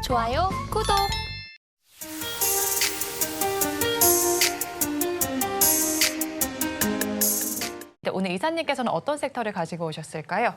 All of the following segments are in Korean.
좋아요, 구독! 네, 오늘 이사님께서는 어떤 섹터를 가지고 오셨을까요?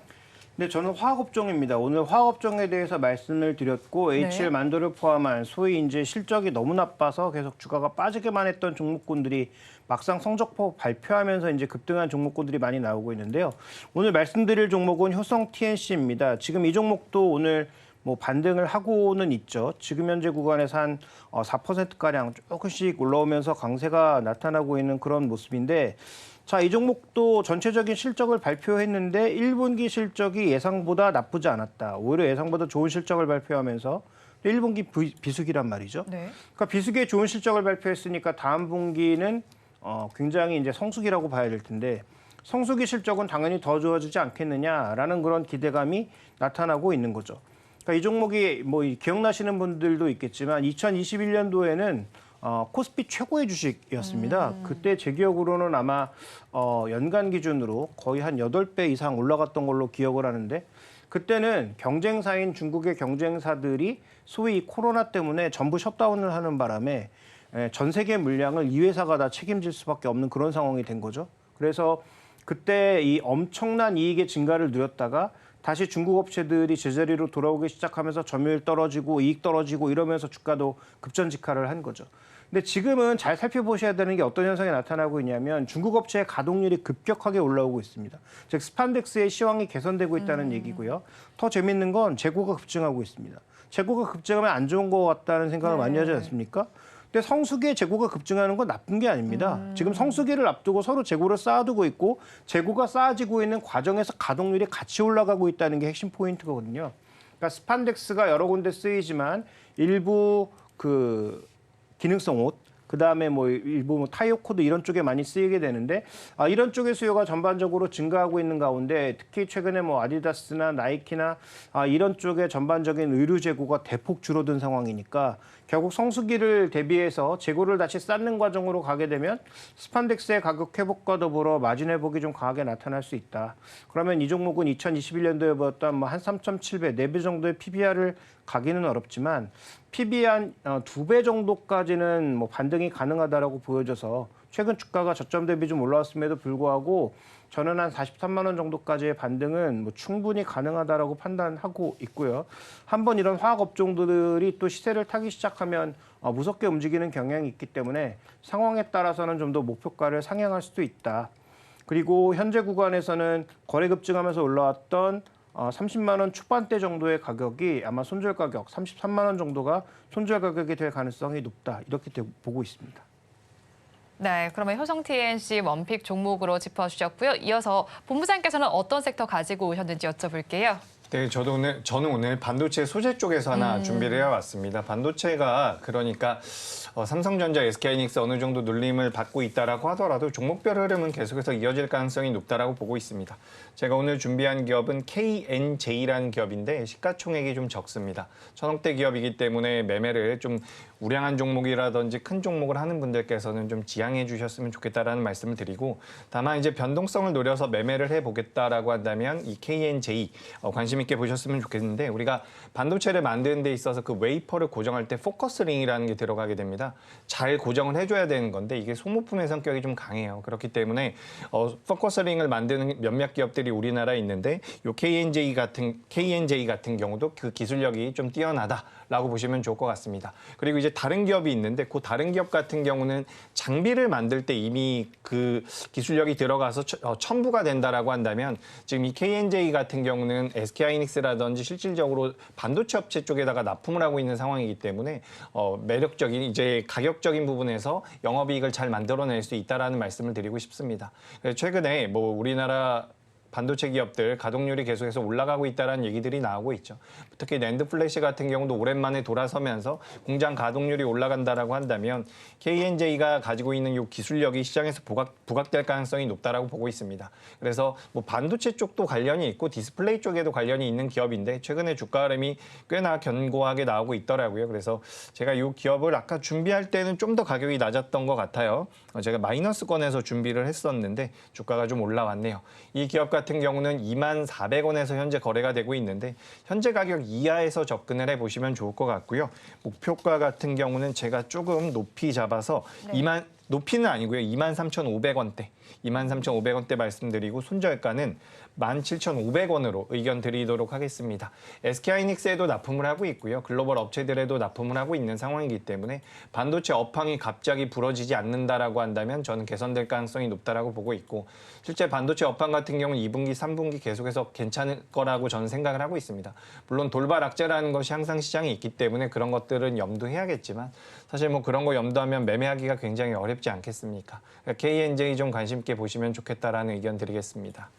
네, 저는 화학업종입니다. 오늘 화학업종에 대해서 말씀을 드렸고 HL 만도를 포함한 소위 이제 실적이 너무 나빠서 계속 주가가 빠지게만 했던 종목군들이 막상 성적표 발표하면서 이제 급등한 종목군들이 많이 나오고 있는데요. 오늘 말씀드릴 종목은 효성 TNC입니다. 지금 이 종목도 오늘 뭐 반등을 하고는 있죠. 지금 현재 구간에서 한 4%가량 조금씩 올라오면서 강세가 나타나고 있는 그런 모습인데 자, 이 종목도 전체적인 실적을 발표했는데 1분기 실적이 예상보다 나쁘지 않았다. 오히려 예상보다 좋은 실적을 발표하면서 1분기 비수기란 말이죠. 네. 그러니까 비수기에 좋은 실적을 발표했으니까 다음 분기는 굉장히 이제 성수기라고 봐야 될 텐데 성수기 실적은 당연히 더 좋아지지 않겠느냐라는 그런 기대감이 나타나고 있는 거죠. 그러니까 이 종목이 뭐 기억나시는 분들도 있겠지만 2021년도에는 코스피 최고의 주식이었습니다. 그때 제 기억으로는 아마 연간 기준으로 거의 한 8배 이상 올라갔던 걸로 기억을 하는데 그때는 경쟁사인 중국의 경쟁사들이 소위 코로나 때문에 전부 셧다운을 하는 바람에 전 세계 물량을 이 회사가 다 책임질 수밖에 없는 그런 상황이 된 거죠. 그래서 그때 이 엄청난 이익의 증가를 누렸다가 다시 중국 업체들이 제자리로 돌아오기 시작하면서 점유율 떨어지고 이익 떨어지고 이러면서 주가도 급전직하를 한 거죠. 근데 지금은 잘 살펴보셔야 되는 게 어떤 현상이 나타나고 있냐면 중국 업체의 가동률이 급격하게 올라오고 있습니다. 즉 스판덱스의 시황이 개선되고 있다는 얘기고요. 더 재밌는 건 재고가 급증하고 있습니다. 재고가 급증하면 안 좋은 것 같다는 생각을 많이 하지 않습니까? 근데 성수기에 재고가 급증하는 건 나쁜 게 아닙니다. 지금 성수기를 앞두고 서로 재고를 쌓아두고 있고 재고가 쌓아지고 있는 과정에서 가동률이 같이 올라가고 있다는 게 핵심 포인트거든요. 그러니까 스판덱스가 여러 군데 쓰이지만 일부 기능성 옷, 그다음에 뭐 일부 타이어 코드 이런 쪽에 많이 쓰이게 되는데 이런 쪽의 수요가 전반적으로 증가하고 있는 가운데 특히 최근에 뭐 아디다스나 나이키나 이런 쪽의 전반적인 의류 재고가 대폭 줄어든 상황이니까 결국 성수기를 대비해서 재고를 다시 쌓는 과정으로 가게 되면 스판덱스의 가격 회복과 더불어 마진 회복이 좀 강하게 나타날 수 있다. 그러면 이 종목은 2021년도에 보였던 뭐 한 3.7배, 4배 정도의 PBR을 가기는 어렵지만 PB 한 2배 정도까지는 뭐 반등이 가능하다라고 보여져서 최근 주가가 저점 대비 좀 올라왔음에도 불구하고 저는 한 43만 원 정도까지의 반등은 뭐 충분히 가능하다라고 판단하고 있고요. 한번 이런 화학 업종들이 또 시세를 타기 시작하면 무섭게 움직이는 경향이 있기 때문에 상황에 따라서는 좀 더 목표가를 상향할 수도 있다. 그리고 현재 구간에서는 거래 급증하면서 올라왔던 30만 원 초반대 정도의 가격이 아마 손절 가격 33만 원 정도가 손절 가격이 될 가능성이 높다. 이렇게 보고 있습니다. 네, 그러면 효성 TNC 원픽 종목으로 짚어주셨고요. 이어서 본부장께서는 어떤 섹터 가지고 오셨는지 여쭤볼게요. 네, 저는 오늘 반도체 소재 쪽에서 하나 준비를 해왔습니다. 반도체가 그러니까 삼성전자, SK하이닉스 어느 정도 눌림을 받고 있다라고 하더라도 종목별 흐름은 계속해서 이어질 가능성이 높다라고 보고 있습니다. 제가 오늘 준비한 기업은 KNJ라는 기업인데 시가총액이 좀 적습니다. 1,000억대 기업이기 때문에 매매를 좀 우량한 종목이라든지 큰 종목을 하는 분들께서는 좀 지양해 주셨으면 좋겠다라는 말씀을 드리고 다만 이제 변동성을 노려서 매매를 해보겠다라고 한다면 이 KNJ 관심 있게 보셨으면 좋겠는데 우리가 반도체를 만드는 데 있어서 그 웨이퍼를 고정할 때 포커스 링이라는 게 들어가게 됩니다. 잘 고정을 해줘야 되는 건데 이게 소모품의 성격이 좀 강해요. 그렇기 때문에 포커스 링을 만드는 몇몇 기업들이 우리나라에 있는데 요 KNJ 같은 경우도 그 기술력이 좀 뛰어나다라고 보시면 좋을 것 같습니다. 그리고 이제 다른 기업이 있는데 그 다른 기업 같은 경우는 장비를 만들 때 이미 그 기술력이 들어가서 첨부가 된다라고 한다면 지금 이 KNJ 같은 경우는 SK하이닉스라든지 실질적으로 반도체 업체 쪽에다가 납품을 하고 있는 상황이기 때문에 매력적인 이제 가격적인 부분에서 영업이익을 잘 만들어낼 수 있다라는 말씀을 드리고 싶습니다. 그래서 최근에 뭐 우리나라 반도체 기업들 가동률이 계속해서 올라가고 있다는 얘기들이 나오고 있죠. 특히 낸드 플래시 같은 경우도 오랜만에 돌아서면서 공장 가동률이 올라간다라고 한다면 KNJ가 가지고 있는 이 기술력이 시장에서 부각될 가능성이 높다라고 보고 있습니다. 그래서 뭐 반도체 쪽도 관련이 있고 디스플레이 쪽에도 관련이 있는 기업인데 최근에 주가 흐름이 꽤나 견고하게 나오고 있더라고요. 그래서 제가 이 기업을 아까 준비할 때는 좀 더 가격이 낮았던 것 같아요. 제가 마이너스권에서 준비를 했었는데 주가가 좀 올라왔네요. 이 기업 같은 경우는 24,400원에서 현재 거래가 되고 있는데 현재 가격 이하에서 접근을 해보시면 좋을 것 같고요. 목표가 같은 경우는 제가 조금 높이 잡아서 높이는 아니고요. 23,500원대. 23,500원대 말씀드리고 손절가는 17,500원으로 의견 드리도록 하겠습니다. SK하이닉스에도 납품을 하고 있고요. 글로벌 업체들에도 납품을 하고 있는 상황이기 때문에 반도체 업황이 갑자기 부러지지 않는다라고 한다면 저는 개선될 가능성이 높다라고 보고 있고 실제 반도체 업황 같은 경우는 2분기, 3분기 계속해서 괜찮을 거라고 저는 생각을 하고 있습니다. 물론 돌발 악재라는 것이 항상 시장에 있기 때문에 그런 것들은 염두해야겠지만 사실 뭐 그런 거 염두하면 매매하기가 굉장히 어렵지 않겠습니까? 그러니까 KNJ 좀 관심 있게 보시면 좋겠다라는 의견 드리겠습니다.